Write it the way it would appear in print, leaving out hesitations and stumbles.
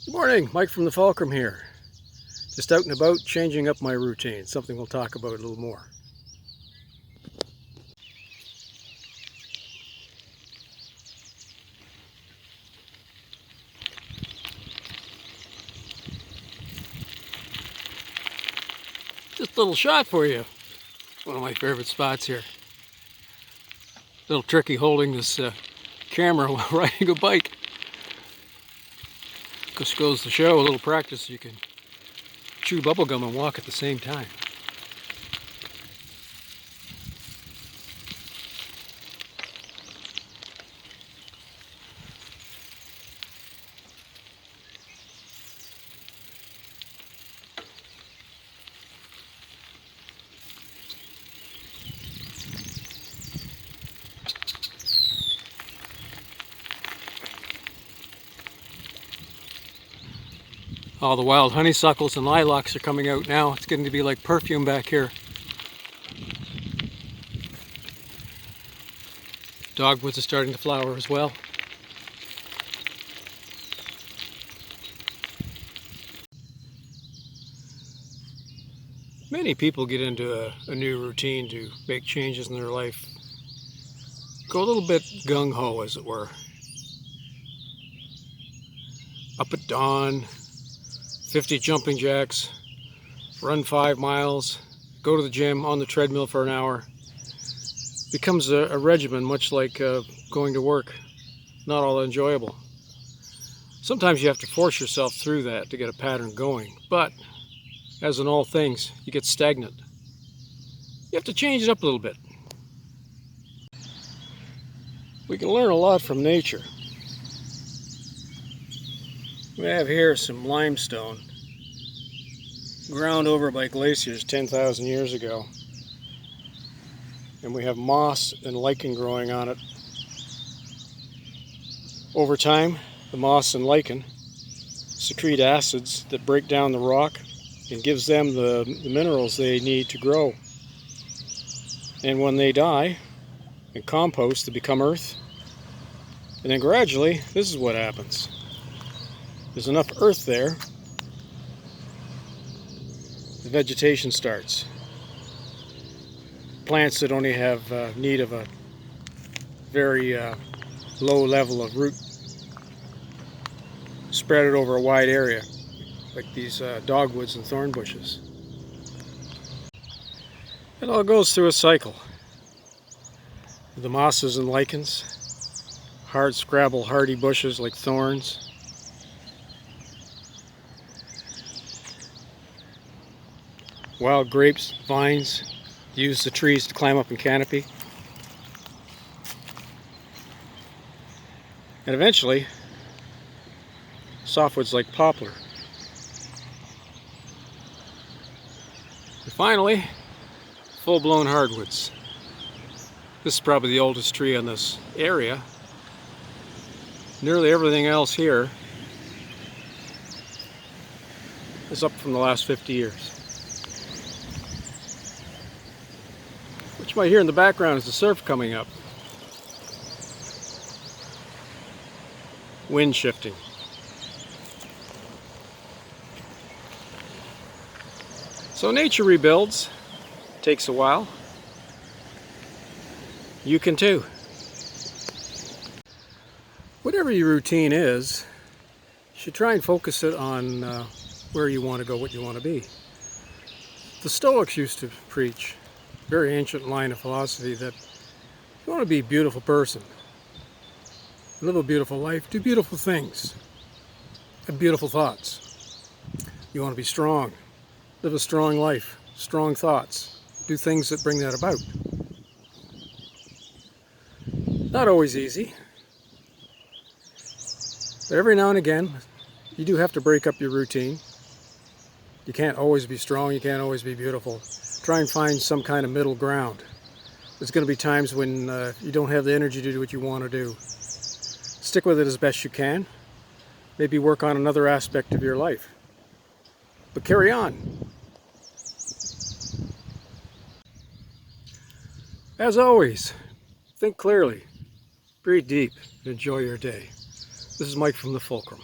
Good morning, Mike from the Fulcrum here. Just out and about, changing up my routine, something we'll talk about a little more. Just a little shot for you. One of my favorite spots here. A little tricky holding this camera while riding a bike. Just goes to show, a little practice, you can chew bubblegum and walk at the same time. All the wild honeysuckles and lilacs are coming out now. It's getting to be like perfume back here. Dogwoods are starting to flower as well. Many people get into a new routine to make changes in their life. Go a little bit gung-ho, as it were. Up at dawn, 50 jumping jacks, run 5 miles, go to the gym on the treadmill for an hour. Becomes a regimen, much like going to work. Not all enjoyable. Sometimes you have to force yourself through that to get a pattern going, but as in all things, you get stagnant. You have to change it up a little bit. We can learn a lot from nature. We have here some limestone ground over by glaciers 10,000 years ago. And we have moss and lichen growing on it. Over time, the moss and lichen secrete acids that break down the rock and gives them the minerals they need to grow. And when they die and compost, they become earth. And then gradually, this is what happens. There's enough earth there, the vegetation starts. Plants that only have need of a very low level of root spread it over a wide area, like these dogwoods and thorn bushes. It all goes through a cycle. The mosses and lichens, hard scrabble hardy bushes like thorns, wild grapes, vines, use the trees to climb up in canopy. And eventually, softwoods like poplar. And finally, full-blown hardwoods. This is probably the oldest tree in this area. Nearly everything else here is up from the last 50 years. What you might hear in the background is the surf coming up. Wind shifting. So nature rebuilds. Takes a while. You can too. Whatever your routine is, you should try and focus it on where you want to go, what you want to be. The Stoics used to preach, very ancient line of philosophy, that you want to be a beautiful person, live a beautiful life, do beautiful things, have beautiful thoughts. You want to be strong, live a strong life, strong thoughts, do things that bring that about. Not always easy, but every now and again you do have to break up your routine. You can't always be strong, you can't always be beautiful. Try and find some kind of middle ground. There's going to be times when you don't have the energy to do what you want to do. Stick with it as best you can. Maybe work on another aspect of your life. But carry on. As always, think clearly, breathe deep, and enjoy your day. This is Mike from the Fulcrum.